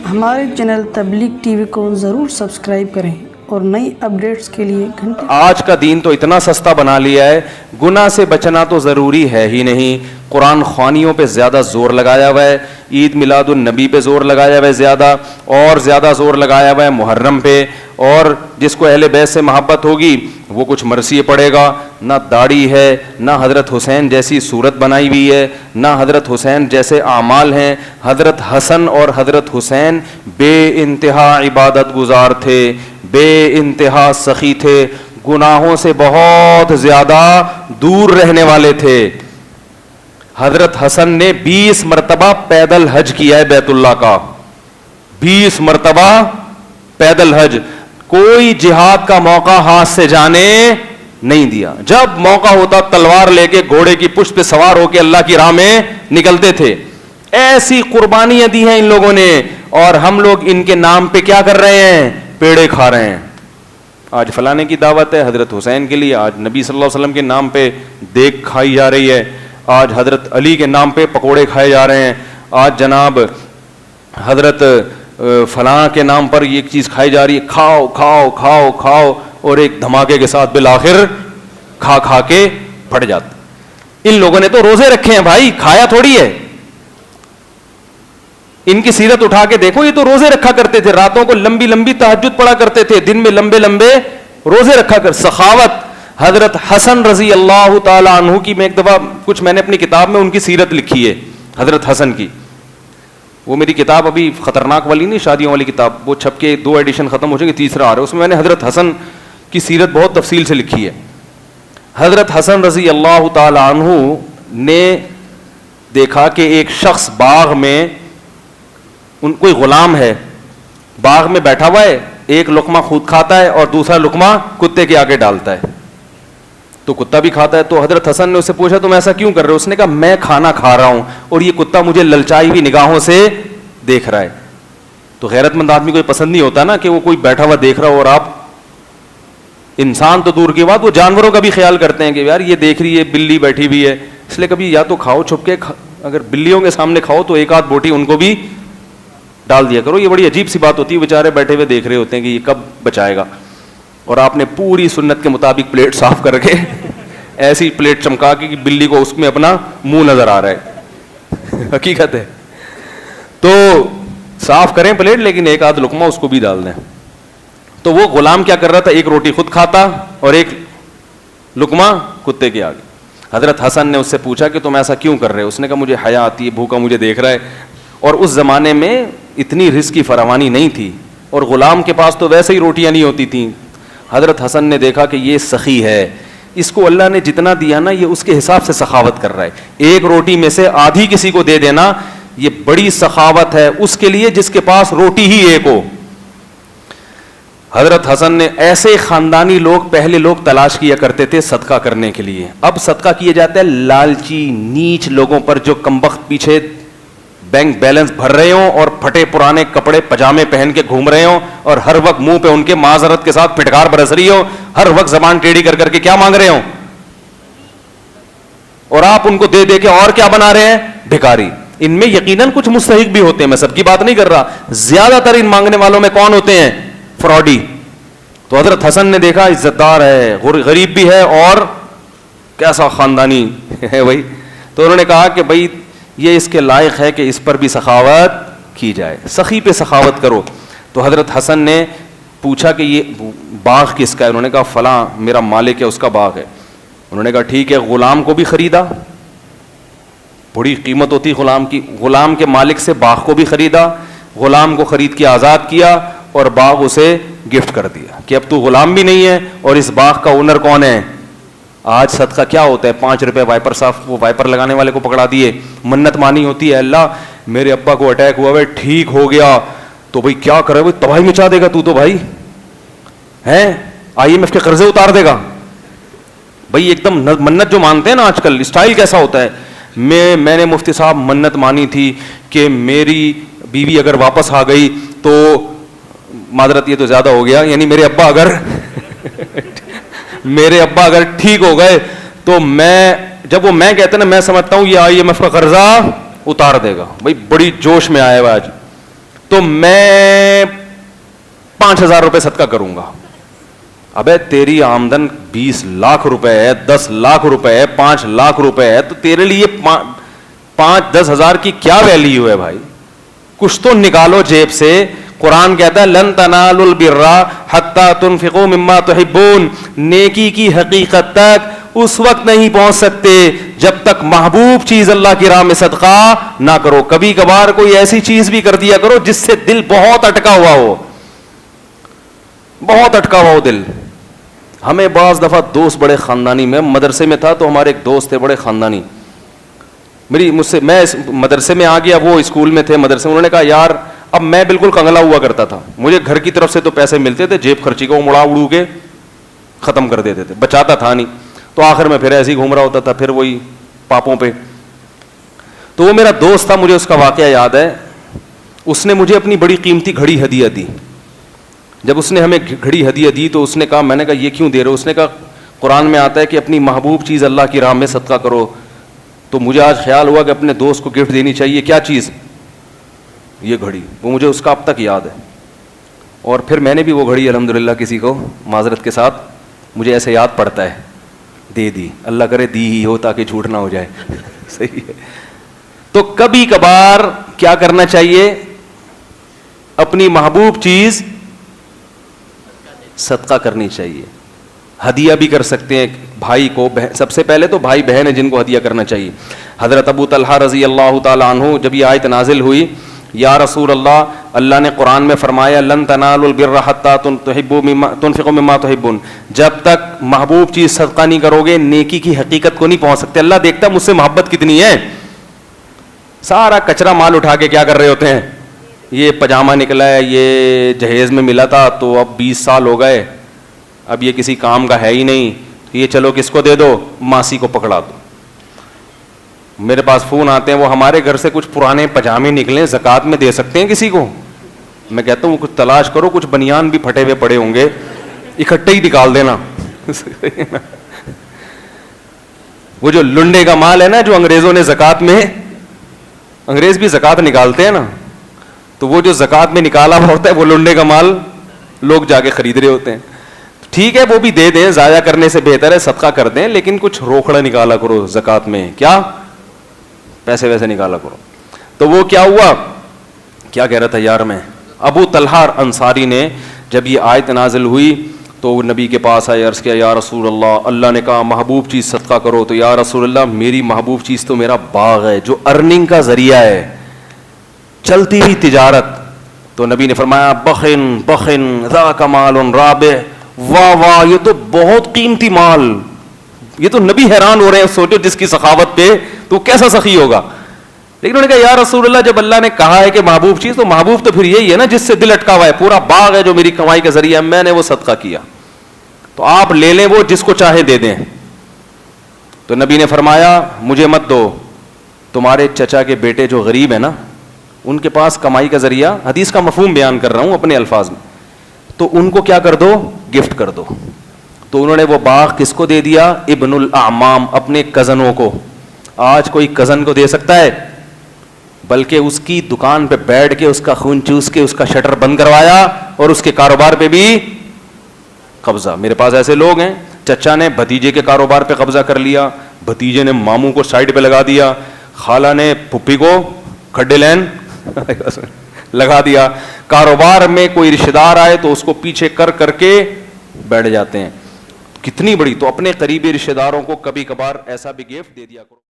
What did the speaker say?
ہمارے چینل تبلیغ T V کو ضرور سبسکرائب کریں اور نئی اپڈیٹس کے لیے گھنٹے. آج کا دین تو اتنا سستا بنا لیا ہے, گناہ سے بچنا تو ضروری ہے ہی نہیں, قرآن خوانیوں پہ زیادہ زور لگایا ہوا ہے, عید میلاد النبی پہ زور لگایا ہوا ہے زیادہ, اور زیادہ زور لگایا ہوا ہے محرم پہ, اور جس کو اہل بیت سے محبت ہوگی وہ کچھ مرثیے پڑھے گا. نہ داڑھی ہے, نہ حضرت حسین جیسی صورت بنائی ہوئی ہے, نہ حضرت حسین جیسے اعمال ہیں. حضرت حسن اور حضرت حسین بے انتہا عبادت گزار تھے, بے انتہا سخی تھے, گناہوں سے بہت زیادہ دور رہنے والے تھے. حضرت حسن نے 20 مرتبہ پیدل حج کیا ہے بیت اللہ کا, 20 مرتبہ پیدل حج. کوئی جہاد کا موقع ہاتھ سے جانے نہیں دیا. جب موقع ہوتا تلوار لے کے گھوڑے کی پشت پہ سوار ہو کے اللہ کی راہ میں نکلتے تھے. ایسی قربانیاں دی ہیں ان لوگوں نے, اور ہم لوگ ان کے نام پہ کیا کر رہے ہیں, پیڑے کھا رہے ہیں. آج فلانے کی دعوت ہے حضرت حسین کے لیے, آج نبی صلی اللہ علیہ وسلم کے نام پہ دیگ کھائی جا رہی ہے, آج حضرت علی کے نام پہ پکوڑے کھائے جا رہے ہیں, آج جناب حضرت فلاں کے نام پر یہ چیز کھائی جا رہی ہے. کھاؤ کھاؤ کھاؤ کھاؤ, اور ایک دھماکے کے ساتھ بالآخر کھا کھا کے پھٹ جاتا. ان لوگوں نے تو روزے رکھے ہیں بھائی, کھایا تھوڑی ہے. ان کی سیرت اٹھا کے دیکھو, یہ تو روزے رکھا کرتے تھے, راتوں کو لمبی لمبی تہجد پڑھا کرتے تھے, دن میں لمبے لمبے روزے رکھا کر. سخاوت حضرت حسن رضی اللہ تعالی عنہ کی, میں ایک دفعہ کچھ میں نے اپنی کتاب میں ان کی سیرت لکھی ہے حضرت حسن کی. وہ میری کتاب ابھی خطرناک والی نہیں, شادیوں والی کتاب, وہ چھپ کے 2 ایڈیشن ختم ہو جائیں گے, تیسرا آ رہا ہے. اس میں نے حضرت حسن کی سیرت بہت تفصیل سے لکھی ہے. حضرت حسن رضی اللہ تعالی عنہ نے دیکھا کہ ایک شخص باغ میں, کوئی غلام ہے باغ میں بیٹھا ہوا ہے, ایک لقمہ خود کھاتا ہے اور دوسرا لقمہ کتے کے آگے ڈالتا ہے, تو کتا بھی کھاتا ہے. تو حضرت حسن نے اس سے پوچھا تم ایسا کیوں کر رہے ہو؟ اس نے کہا میں کھانا کھا رہا ہوں اور یہ کتا مجھے للچائی ہوئی نگاہوں سے دیکھ رہا ہے. تو غیرت مند آدمی کو پسند نہیں ہوتا نا کہ وہ کوئی بیٹھا ہوا دیکھ رہا ہو, اور آپ انسان تو دور کی بات, وہ جانوروں کا بھی خیال کرتے ہیں کہ یار یہ دیکھ رہی ہے, بلی بیٹھی ہوئی ہے, اس لیے کبھی یا تو کھاؤ چھپ کے, اگر بلیوں کے سامنے کھاؤ تو ایک آدھ بوٹی ان کو بھی ڈال دیا کرو. یہ بڑی عجیب سی بات ہوتی ہے, بیچارے بیٹھے ہوئے دیکھ رہے ہوتے ہیں کہ یہ کب بچائے گا, اور آپ نے پوری سنت کے مطابق پلیٹ صاف کر کے ایسی پلیٹ چمکا کے کہ بلی کو اس میں اپنا منہ نظر آ رہا ہے. حقیقت ہے. تو صاف کریں پلیٹ, لیکن ایک آدھ لقمہ اس کو بھی ڈال دیں. تو وہ غلام کیا کر رہا تھا, ایک روٹی خود کھاتا اور ایک لقمہ کتے کے آگے. حضرت حسن نے اس سے پوچھا کہ تم ایسا کیوں کر رہے ہو؟ اس نے کہا مجھے حیا آتی ہے, بھوکا مجھے دیکھ رہا ہے. اور اس زمانے میں اتنی رزق کی فراوانی نہیں تھی, اور غلام کے پاس تو ویسے ہی روٹیاں نہیں ہوتی تھیں. حضرت حسن نے دیکھا کہ یہ سخی ہے, اس کو اللہ نے جتنا دیا نا یہ اس کے حساب سے سخاوت کر رہا ہے. ایک روٹی میں سے آدھی کسی کو دے دینا یہ بڑی سخاوت ہے اس کے لیے جس کے پاس روٹی ہی ایک ہو. حضرت حسن نے, ایسے خاندانی لوگ پہلے لوگ تلاش کیا کرتے تھے صدقہ کرنے کے لیے. اب صدقہ کیا جاتا ہے لالچی نیچ لوگوں پر, جو کمبخت پیچھے بینک بیلنس بھر رہے ہوں اور پھٹے پرانے کپڑے پجامے پہن کے گھوم رہے ہوں, اور ہر وقت منہ پہ ان کے معذرت کے ساتھ پھٹکار برس رہی ہو, ہر وقت زبان ٹیڑھی کر کر کے کیا مانگ رہے ہوں, اور آپ ان کو دے دے کے اور کیا بنا رہے ہیں, بھکاری. ان میں یقیناً کچھ مستحق بھی ہوتے ہیں, میں سب کی بات نہیں کر رہا, زیادہ تر ان مانگنے والوں میں کون ہوتے ہیں, فراڈی. تو حضرت حسن نے دیکھا عزت دار ہے, غریب بھی ہے, اور کیسا خاندانی ہے بھائی. تو انہوں نے کہا کہ بھائی یہ اس کے لائق ہے کہ اس پر بھی سخاوت کی جائے, سخی پہ سخاوت کرو. تو حضرت حسن نے پوچھا کہ یہ باغ کس کا ہے؟ انہوں نے کہا فلاں میرا مالک ہے, اس کا باغ ہے. انہوں نے کہا ٹھیک ہے. غلام کو بھی خریدا, بڑی قیمت ہوتی غلام کی, غلام کے مالک سے باغ کو بھی خریدا, غلام کو خرید کے آزاد کیا, اور باغ اسے گفٹ کر دیا کہ اب تو غلام بھی نہیں ہے, اور اس باغ کا اونر کون ہے. آج صدقہ کیا ہوتا ہے, 5 روپے وائپر صاف, وہ وائپر لگانے والے کو پکڑا دیے. منت مانی ہوتی ہے, اللہ میرے ابا کو اٹیک ہوا ہے, ٹھیک ہو گیا تو بھائی کیا کرے, بھائی تباہی مچا دے گا تو بھائی ہیں, IMF کے قرضے اتار دے گا. بھائی ایک دم منت جو مانتے ہیں نا آج کل, اسٹائل کیسا ہوتا ہے. میں نے مفتی صاحب منت مانی تھی کہ میری بیوی اگر واپس آ گئی تو, معذرت یہ تو زیادہ ہو گیا, یعنی میرے ابا اگر ٹھیک ہو گئے تو میں, جب وہ میں کہتے ہیں نا, میں سمجھتا ہوں یہ IMF کا قرضہ اتار دے گا. بھائی بڑی جوش میں آیا ہوا آج, تو میں 5,000 روپے صدقہ کروں گا. ابے تیری آمدن 20 لاکھ روپے ہے, 10 لاکھ روپے ہے, 5 لاکھ روپے ہے, تو تیرے لیے 5-10 ہزار کی کیا ویلیو ہے بھائی؟ کچھ تو نکالو جیب سے. قرآن کہتا ہے لن تنالوا البر حتی تنفقوا مما تحبون, نیکی کی حقیقت تک اس وقت نہیں پہنچ سکتے جب تک محبوب چیز اللہ کی راہ میں صدقہ نہ کرو. کبھی کبھار کوئی ایسی چیز بھی کر دیا کرو جس سے دل بہت اٹکا ہوا ہو, بہت اٹکا ہوا ہو دل. ہمیں بعض دفعہ دوست بڑے خاندانی, میں مدرسے میں تھا تو ہمارے ایک دوست تھے بڑے خاندانی, میں مدرسے میں آ گیا, وہ اسکول میں تھے مدرسے میں. انہوں نے کہا یار اب میں بالکل کنگلا ہوا کرتا تھا, مجھے گھر کی طرف سے تو پیسے ملتے تھے, جیب خرچی کو مڑا اڑو کے ختم کر دیتے تھے, بچاتا تھا نہیں, تو آخر میں پھر ایسے ہی گھوم رہا ہوتا تھا, پھر وہی پاپوں پہ. تو وہ میرا دوست تھا, مجھے اس کا واقعہ یاد ہے. اس نے مجھے اپنی بڑی قیمتی گھڑی ہدیہ دی. جب اس نے ہمیں گھڑی ہدیہ دی تو اس نے کہا, میں نے کہا یہ کیوں دے رہے ہو؟ اس نے کہا قرآن میں آتا ہے کہ اپنی محبوب چیز اللہ کی راہ میں صدقہ کرو. تو مجھے آج خیال ہوا کہ اپنے دوست کو گفٹ دینی چاہیے. کیا چیز؟ یہ گھڑی. وہ مجھے اس کا اب تک یاد ہے. اور پھر میں نے بھی وہ گھڑی الحمدللہ کسی کو معذرت کے ساتھ, مجھے ایسے یاد پڑتا ہے, دے دی. اللہ کرے دی ہی ہو تاکہ جھوٹ نہ ہو جائے. صحیح ہے. تو کبھی کبھار کیا کرنا چاہیے؟ اپنی محبوب چیز صدقہ کرنی چاہیے. ہدیہ بھی کر سکتے ہیں بھائی کو. سب سے پہلے تو بھائی بہن ہیں جن کو ہدیہ کرنا چاہیے. حضرت ابو طلحہ رضی اللہ تعالی عنہ, جب یہ آیت نازل ہوئی, یا رسول اللہ, اللہ نے قرآن میں فرمایا لن تنالوا البر حتی تنفقوا مما تحبون, جب تک محبوب چیز صدقہ نہیں کرو گے نیکی کی حقیقت کو نہیں پہنچ سکتے. اللہ دیکھتا مجھ سے محبت کتنی ہے. سارا کچرا مال اٹھا کے کیا کر رہے ہوتے ہیں, یہ پاجامہ نکلا ہے, یہ جہیز میں ملا تھا تو اب 20 سال ہو گئے, اب یہ کسی کام کا ہے ہی نہیں, یہ چلو کس کو دے دو, ماسی کو پکڑا دو. میرے پاس فون آتے ہیں, وہ ہمارے گھر سے کچھ پرانے پاجامے نکلے, زکوٰۃ میں دے سکتے ہیں کسی کو؟ میں کہتا ہوں کچھ تلاش کرو, کچھ بنیان بھی پھٹے ہوئے پڑے ہوں گے, اکٹھے ہی نکال دینا. وہ جو لنڈے کا مال ہے نا, جو انگریزوں نے زکوٰۃ میں, انگریز بھی زکوٰۃ نکالتے ہیں نا, تو وہ جو زکوٰۃ میں نکالا ہوا ہوتا ہے وہ لنڈے کا مال لوگ جا کے خرید رہے ہوتے ہیں. ٹھیک ہے وہ بھی دے دیں, ضائع کرنے سے بہتر ہے صدقہ کر دیں, لیکن کچھ روکڑا نکالا کرو زکوٰۃ میں, کیا پیسے ویسے نکالا کرو. تو وہ کیا ہوا, کیا کہہ رہا تھا یار میں, ابو طلحہ انصاری نے جب یہ آیت نازل ہوئی تو وہ نبی کے پاس آئے, عرض کیا یا رسول اللہ, اللہ نے کہا محبوب چیز صدقہ کرو. تو یا رسول اللہ میری محبوب چیز تو میرا باغ ہے جو ارننگ کا ذریعہ ہے, چلتی ہوئی تجارت. تو نبی نے فرمایا بخن بخن ذاک مال رابح, واہ واہ یہ تو بہت قیمتی مال. یہ تو نبی حیران ہو رہے ہیں, سوچو جس کی سخاوت پہ تو کیسا سخی ہوگا. لیکن انہوں نے کہا یا رسول اللہ جب اللہ نے کہا ہے کہ محبوب چیز, تو محبوب تو پھر یہی ہے نا جس سے دل اٹکا ہوا ہے, پورا باغ ہے جو میری کمائی کا ذریعہ ہے, میں نے وہ صدقہ کیا, تو آپ لے لیں, وہ جس کو چاہے دے دیں. تو نبی نے فرمایا مجھے مت دو, تمہارے چچا کے بیٹے جو غریب ہیں نا, ان کے پاس کمائی کا ذریعہ, حدیث کا مفہوم بیان کر رہا ہوں اپنے الفاظ میں, تو ان کو کیا کر دو, گفٹ کر دو. تو انہوں نے وہ باغ کس کو دے دیا, ابن الاعمام, اپنے کزنوں کو. آج کوئی کزن کو دے سکتا ہے؟ بلکہ اس کی دکان پہ بیٹھ کے اس کا خون چوس کے اس کا شٹر بند کروایا اور اس کے کاروبار پہ بھی قبضہ. میرے پاس ایسے لوگ ہیں, چچا نے بھتیجے کے کاروبار پہ قبضہ کر لیا, بھتیجے نے ماموں کو سائڈ پہ لگا دیا, خالہ نے پھپھی کو کھڈے لین لگا دیا. کاروبار میں کوئی رشتہ دار آئے تو اس کو پیچھے کر کر کے بیٹھ جاتے ہیں. کتنی بڑی. تو اپنے قریبی رشتہ داروں کو کبھی کبھار ایسا بھی گفٹ دے دیا کرو.